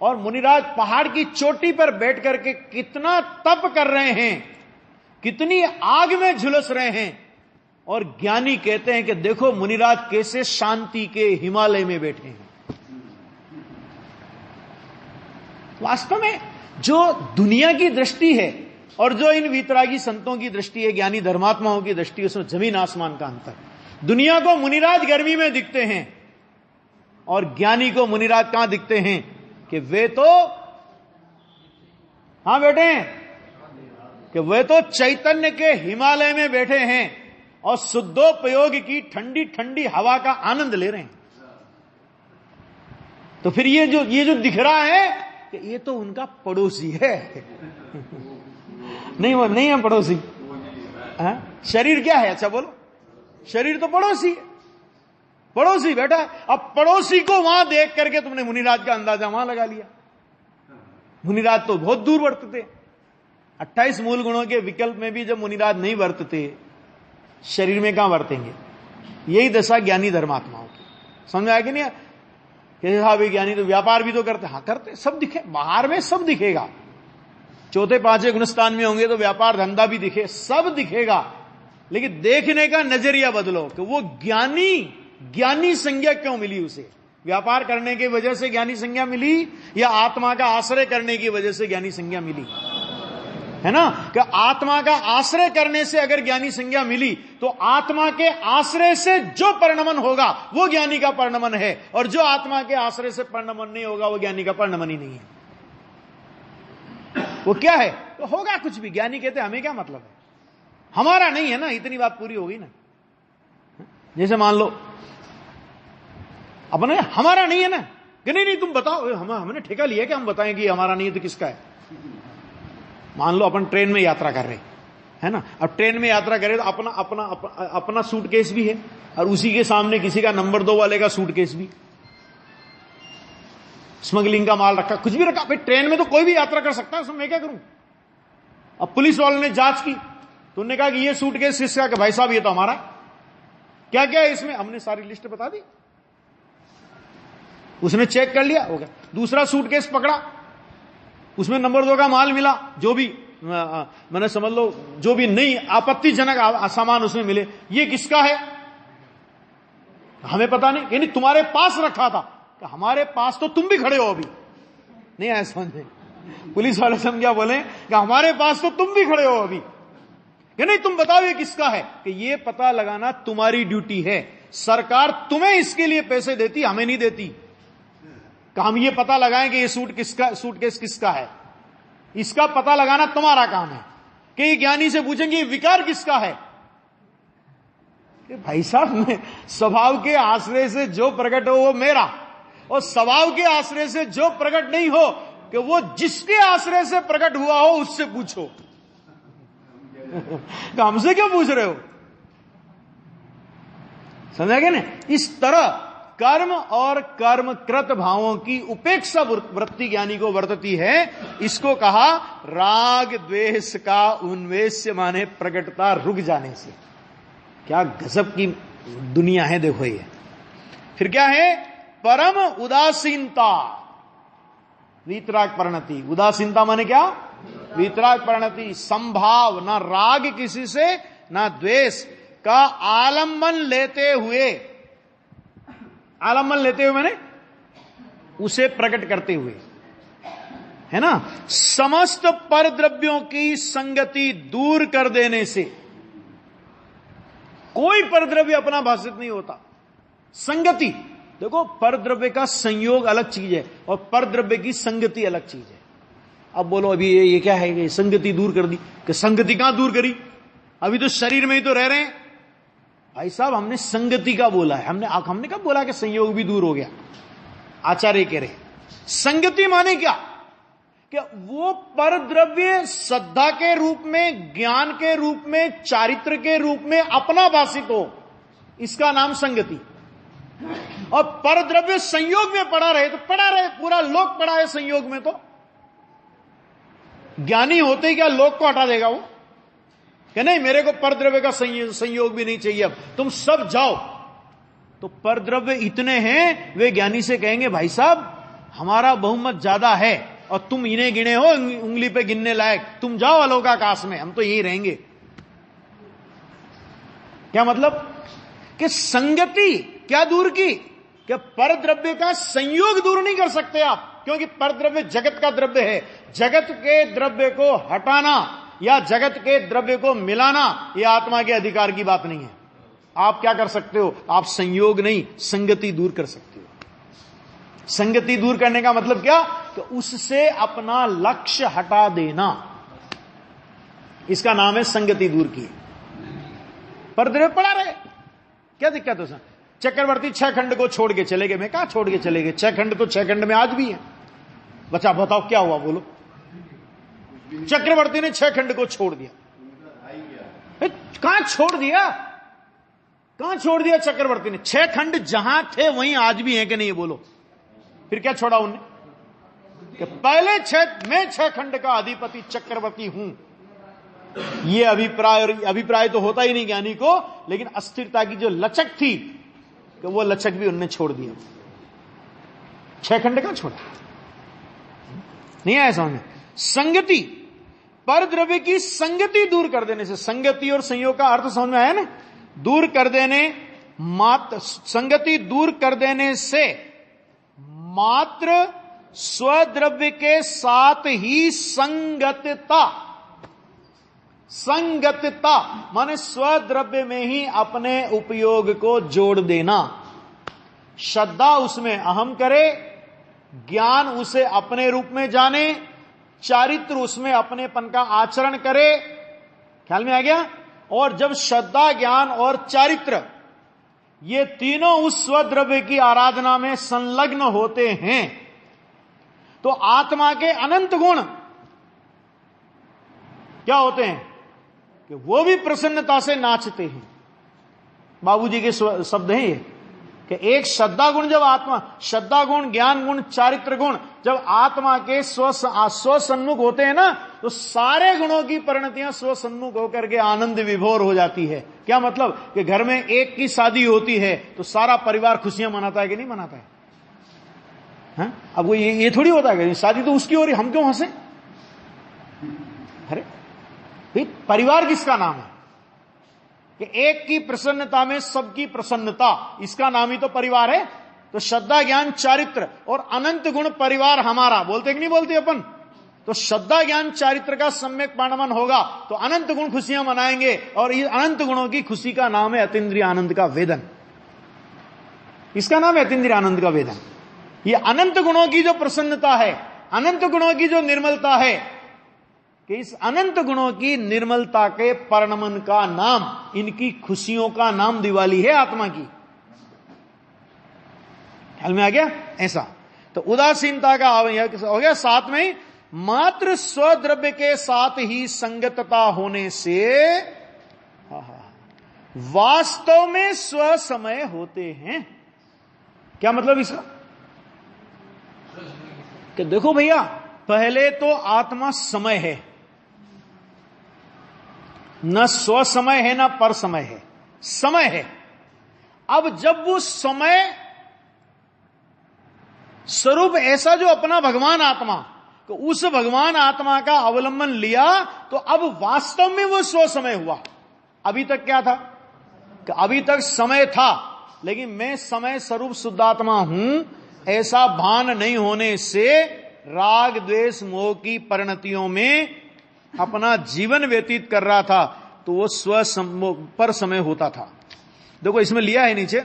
और मुनिराज पहाड़ की चोटी पर बैठ करके कितना तप कर रहे हैं, कितनी आग में झुलस रहे हैं। और ज्ञानी कहते हैं कि देखो मुनिराज कैसे शांति के हिमालय में बैठे हैं। वास्तव में जो दुनिया की दृष्टि है और जो इन वीतरागी संतों की दृष्टि है, ज्ञानी धर्मात्माओं की दृष्टि है, उसमें जमीन आसमान का अंतर। दुनिया को मुनिराज गर्मी में दिखते हैं और ज्ञानी को मुनिराज कहां दिखते हैं? कि वे तो कहां बैठे हैं? कि वे तो चैतन्य के हिमालय में बैठे हैं और शुद्धोपयोग की ठंडी ठंडी हवा का आनंद ले रहे हैं। तो फिर ये जो दिख रहा है कि ये तो उनका पड़ोसी है। नहीं है पड़ोसी। शरीर क्या है? अच्छा बोलो। शरीर तो पड़ोसी है, पड़ोसी बैठा है। अब पड़ोसी को वहां देख करके तुमने मुनिराज का अंदाजा वहां लगा लिया। मुनिराज तो बहुत दूर वर्तते। 28 मूल गुणों के विकल्प में भी जब मुनिराज नहीं वर्तते, शरीर में कहां वर्तेंगे? यही दशा ज्ञानी धर्मात्माओं की। समझ आया कि नहीं? हाँ भाई ज्ञानी तो व्यापार भी तो करते। हाँ करते, सब दिखे, बाहर में सब दिखेगा। चौथे पांचवें गुणस्थान में होंगे तो व्यापार धंधा भी दिखे, सब दिखेगा। लेकिन देखने का नजरिया बदलो कि वो ज्ञानी संज्ञा क्यों मिली उसे? व्यापार करने की वजह से ज्ञानी संज्ञा मिली या आत्मा का आश्रय करने की वजह से ज्ञानी संज्ञा मिली? है ना कि आत्मा का आश्रय करने से अगर ज्ञानी संज्ञा मिली तो आत्मा के आश्रय से जो परिणमन होगा वो ज्ञानी का परिणमन है, और जो आत्मा के आश्रय से परिणमन नहीं होगा वो ज्ञानी का परिणमन ही नहीं है। वो क्या है? तो होगा कुछ भी। ज्ञानी कहते हमें क्या मतलब है, हमारा नहीं है ना। इतनी बात पूरी हो गई ना। जैसे मान लो अपने हमारा नहीं है ना, कि नहीं तुम बताओ, हमने ठेका लिया कि हम बताएं कि हमारा नहीं है तो किसका है। मान लो अपन ट्रेन में यात्रा कर रहे है ना, अब ट्रेन में यात्रा करें तो अपना सूटकेस भी है और उसी के सामने किसी का नंबर 2 वाले का सूटकेस भी, स्मगलिंग का माल रखा, कुछ भी रखा। भाई ट्रेन में तो कोई भी यात्रा कर सकता है, उसमें मैं क्या करूं। अब पुलिस वालों ने जांच की तो उन्होंने कहा कि ये सूटकेस किसका, कि भाई साहब ये तो हमारा है। क्या क्या है इसमें, हमने सारी लिस्ट बता दी, उसने चेक कर लिया, हो गया। दूसरा सूटकेस पकड़ा, उसमें नंबर 2 का माल मिला, जो भी मैंने समझ लो जो भी नहीं आपत्तिजनक सामान उसमें मिले, ये किसका है, हमें पता नहीं, यानी तुम्हारे पास रखा था। कि हमारे पास तो तुम भी खड़े हो अभी, नहीं आया समझ में। पुलिस वाले से हम क्या बोले कि हमारे पास तो तुम भी खड़े हो अभी, कि नहीं तुम बताओ ये किसका है। कि ये पता लगाना तुम्हारी ड्यूटी है, सरकार तुम्हें इसके लिए पैसे देती, हमें नहीं देती। कि हम ये पता लगाएं कि ये सूटकेस किसका है, इसका पता लगाना तुम्हारा काम है। कि ज्ञानी से पूछेंगे विकार किसका है, कि भाई साहब मैं स्वभाव के आश्रय से जो प्रकट हो वो मेरा, और स्वभाव के आश्रय से जो प्रकट नहीं हो कि वो जिसके आश्रय से प्रकट हुआ हो उससे पूछो। तो हमसे क्यों पूछ रहे हो, समझा क्या ना। इस तरह कर्म और कर्मकृत भावों की उपेक्षा वृत्ति ज्ञानी को वर्तती है। इसको कहा राग द्वेष का उन्वेष्य, माने प्रकटता रुक जाने से। क्या गजब की दुनिया है देखो ये। फिर क्या है, परम उदासीनता वीतराग परिणति। उदासीनता माने क्या, वीतराग परिणति। संभाव, ना राग किसी से ना द्वेष का आलम्बन लेते हुए, आलम्बन लेते हुए मैंने उसे प्रकट करते हुए, है ना। समस्त पर द्रव्यों की संगति दूर कर देने से, कोई परद्रव्य अपना भाषित नहीं होता। संगति देखो, परद्रव्य का संयोग अलग चीज है और परद्रव्य की संगति अलग चीज है। अब बोलो अभी ये क्या है, ये संगति दूर कर दी, कि संगति कहां दूर करी, अभी तो शरीर में ही तो रह रहे हैं। भाई साहब हमने संगति का बोला है, हमने कब बोला कि संयोग भी दूर हो गया। आचार्य कह रहे संगति माने क्या, कि वो परद्रव्य श्रद्धा के रूप में, ज्ञान के रूप में, चारित्र के रूप में अपना भाषित हो, इसका नाम संगति। और परद्रव्य संयोग में पड़ा रहे तो पड़ा रहे, पूरा लोक पड़ा है संयोग में, तो ज्ञानी होते ही क्या लोक को हटा देगा वो, कि नहीं मेरे को परद्रव्य का संयोग भी नहीं चाहिए, अब तुम सब जाओ। तो परद्रव्य इतने हैं, वे ज्ञानी से कहेंगे भाई साहब हमारा बहुमत ज्यादा है और तुम इन्हें गिने हो उंगली पे गिनने लायक, तुम जाओ अलोकाकाश में, हम तो यही रहेंगे। क्या मतलब, कि संगति क्या दूर की, कि परद्रव्य का संयोग दूर नहीं कर सकते आप, क्योंकि परद्रव्य जगत का द्रव्य है। जगत के द्रव्य को हटाना या जगत के द्रव्य को मिलाना यह आत्मा के अधिकार की बात नहीं है। आप क्या कर सकते हो, आप संयोग नहीं संगति दूर कर सकते हो। संगति दूर करने का मतलब क्या, कि उससे अपना लक्ष्य हटा देना, इसका नाम है संगति दूर की। परद्रव्य पड़ा रहे, क्या दिक्कत है। चक्रवर्ती 6 खंड को छोड़ के चले गए, मैं कहा छोड़ के चले गए, 6 खंड तो 6 खंड में आज भी है। बच्चा बताओ क्या हुआ, बोलो। चक्रवर्ती ने 6 खंड को छोड़ दिया। कहां छोड़ दिया, कहां छोड़ दिया चक्रवर्ती ने, 6 खंड जहां थे वहीं आज भी हैं कि नहीं, बोलो। फिर क्या छोड़ा उन्हें, कि पहले मैं 6 खंड का अधिपति चक्रवर्ती हूं। ये अभिप्राय तो होता ही नहीं ज्ञानी को, लेकिन अस्थिरता की जो लचक थी, कि वो लचक भी उनने छोड़ दिया। 6 खंड का छोड़ा, नहीं आया समझ में। संगति, परद्रव्य की संगति दूर कर देने से, संगति और संयोग का अर्थ समझ में आया ना, दूर कर देने, संगति दूर कर देने से मात्र स्वद्रव्य के साथ ही संगतता, संगतता माने स्वद्रव्य में ही अपने उपयोग को जोड़ देना। श्रद्धा उसमें अहम करे, ज्ञान उसे अपने रूप में जाने, चारित्र उसमें अपनेपन का आचरण करे। ख्याल में आ गया। और जब श्रद्धा, ज्ञान और चारित्र ये तीनों उस स्वद्रव्य की आराधना में संलग्न होते हैं, तो आत्मा के अनंत गुण क्या होते हैं कि वो भी प्रसन्नता से नाचते हैं। बाबूजी के शब्द हैं ये कि एक श्रद्धा गुण, जब आत्मा श्रद्धा गुण, ज्ञान गुण, चारित्र गुण जब आत्मा के स्वसन्मुख होते हैं ना, तो सारे गुणों की परिणतियां स्वसन्मुख होकर के आनंद विभोर हो जाती है। क्या मतलब कि घर में एक की शादी होती है तो सारा परिवार खुशियां मनाता है कि नहीं मनाता है? अब वो ये थोड़ी होता है कि शादी तो उसकी हो रही, हम क्यों हंसे? अरे भाई, परिवार किसका नाम है कि एक की प्रसन्नता में सबकी प्रसन्नता, इसका नाम ही तो परिवार है। तो श्रद्धा, ज्ञान, चारित्र और अनंत गुण परिवार हमारा, बोलते कि नहीं बोलते अपन? तो श्रद्धा, ज्ञान, चारित्र का सम्यक परिणमन होगा तो अनंत गुण खुशियां मनाएंगे, और ये अनंत गुणों की खुशी का नाम है अतीन्द्रिय आनंद का वेदन। इसका नाम है अतीन्द्रिय आनंद का वेदन। ये अनंत गुणों की जो प्रसन्नता है, अनंत गुणों की जो निर्मलता है, कि इस अनंत गुणों की निर्मलता के परिणमन का नाम, इनकी खुशियों का नाम दिवाली है आत्मा की। ख्याल में आ गया? ऐसा तो उदासीनता का हो गया। साथ में मात्र स्वद्रव्य के साथ ही संगतता होने से वास्तव में स्वसमय होते हैं। क्या मतलब इसका? कि देखो भैया, पहले तो आत्मा समय है, न स्व समय है न पर समय है, समय है। अब जब वो समय स्वरूप ऐसा जो अपना भगवान आत्मा, तो उस भगवान आत्मा का अवलंबन लिया, तो अब वास्तव में वो स्व समय हुआ। अभी तक क्या था कि अभी तक समय था, लेकिन मैं समय स्वरूप शुद्धात्मा हूं, ऐसा भान नहीं होने से राग, द्वेष, मोह की परिणतियों में अपना जीवन व्यतीत कर रहा था, तो वो स्व पर समय होता था। देखो इसमें लिया है नीचे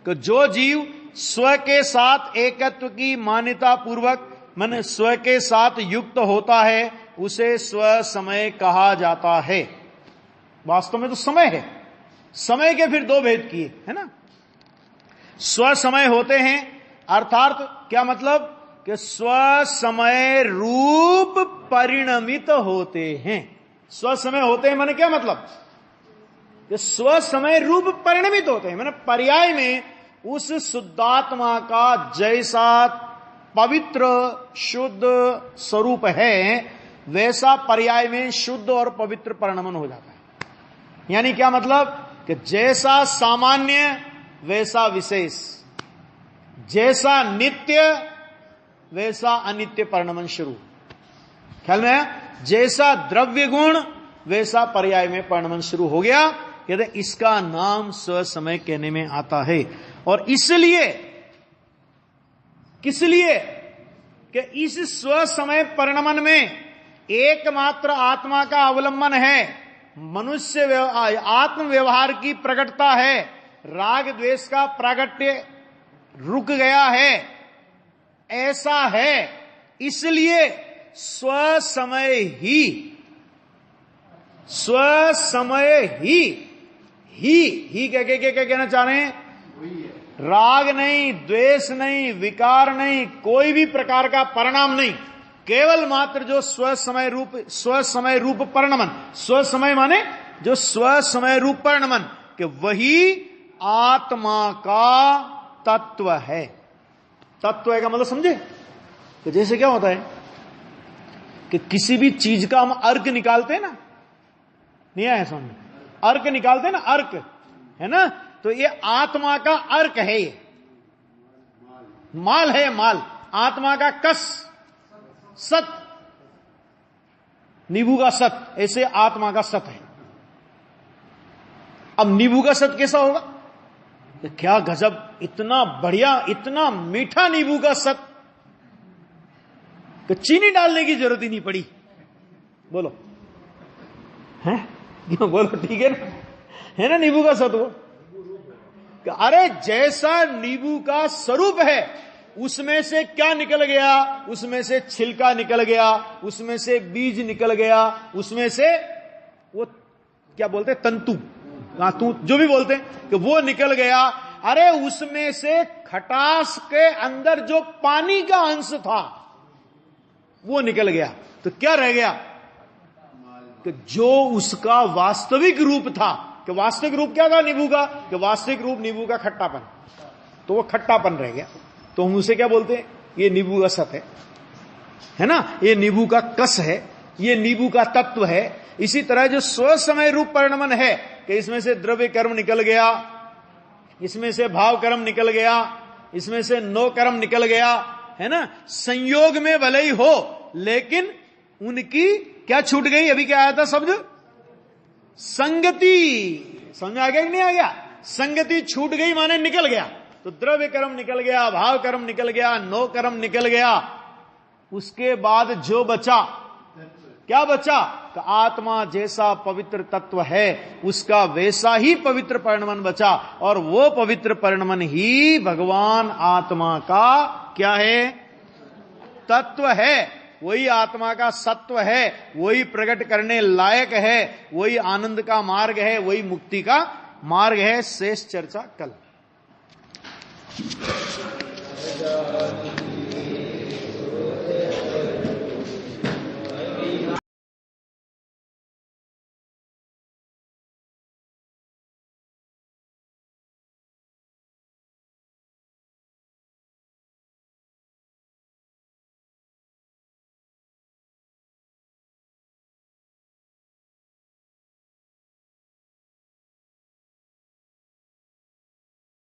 कि जो जीव स्व के साथ एकत्व की मान्यता पूर्वक मन स्व के साथ युक्त होता है, उसे स्व समय कहा जाता है। वास्तव में तो समय है, समय के फिर दो भेद किए है ना। स्व समय होते हैं अर्थात क्या मतलब कि स्व समय रूप परिणमित होते हैं। स्व समय होते हैं माने क्या मतलब कि स्व समय रूप परिणमित होते हैं, माने पर्याय में उस शुद्धात्मा का जैसा पवित्र शुद्ध स्वरूप है, वैसा पर्याय में शुद्ध और पवित्र परिणमन हो जाता है। यानी क्या मतलब कि जैसा सामान्य वैसा विशेष, जैसा नित्य वैसा अनित्य परिणमन शुरू। ख्याल में है? जैसा द्रव्य गुण वैसा पर्याय में परिणमन शुरू हो गया। कहते इसका नाम स्व समय कहने में आता है। और इसलिए किस लिए कि इस स्व समय परिणमन में एकमात्र आत्मा का अवलंबन है, मनुष्य आत्म व्यवहार की प्रकटता है, राग द्वेष का प्रागट्य रुक गया है, ऐसा है। इसलिए स्व समय ही क्या कहना चाह रहे हैं? राग नहीं, द्वेष नहीं, विकार नहीं, कोई भी प्रकार का परिणाम नहीं, केवल मात्र जो स्व समय रूप परिणमन, स्व समय माने जो स्व समय रूप परिणमन, कि वही आत्मा का तत्व है। तत्व है का मतलब समझे? तो जैसे क्या होता है कि किसी भी चीज का हम अर्क निकालते हैं ना, नहीं आया समझ? अर्क निकालते हैं ना, अर्क है ना, तो ये आत्मा का अर्क है, ये माल है, माल आत्मा का कस, सत, नींबू का सत, ऐसे आत्मा का सत है। अब नींबू का सत कैसा होगा? क्या गजब, इतना बढ़िया, इतना मीठा नींबू का सत कि चीनी डालने की जरूरत ही नहीं पड़ी। बोलो हैं? बोलो ठीक है ना, है ना नींबू का सत वो? अरे जैसा नींबू का स्वरूप है, उसमें से क्या निकल गया? उसमें से छिलका निकल गया, उसमें से बीज निकल गया, उसमें से वो क्या बोलते हैं, तंतु, जो भी बोलते हैं कि वो निकल गया। अरे उसमें से खटास के अंदर जो पानी का अंश था वो निकल गया, तो क्या रह गया कि जो उसका वास्तविक रूप था, कि वास्तविक रूप क्या था नींबू का, कि वास्तविक रूप नींबू का खट्टापन, तो वो खट्टापन रह गया। तो हम उसे क्या बोलते हैं, ये नींबू का सत है ना, ये नींबू का कस है, ये नींबू का तत्व है। इसी तरह जो स्व समय रूप परिणमन है कि इसमें से द्रव्य कर्म निकल गया, इसमें से भाव कर्म निकल गया, इसमें से नो कर्म निकल गया, है ना, संयोग में भले ही हो लेकिन उनकी क्या छूट गई, अभी क्या आया था शब्द, संगति। समझ आ गया कि नहीं आ गया, संगति छूट गई माने निकल गया। तो द्रव्य कर्म निकल गया, भाव कर्म निकल गया, नो कर्म निकल गया। उसके बाद जो बचा, क्या बचा, तो आत्मा जैसा पवित्र तत्व है उसका वैसा ही पवित्र परिणमन बचा, और वो पवित्र परिणमन ही भगवान आत्मा का क्या है, तत्व है। वही आत्मा का सत्व है, वही प्रकट करने लायक है, वही आनंद का मार्ग है, वही मुक्ति का मार्ग है। शेष चर्चा कल।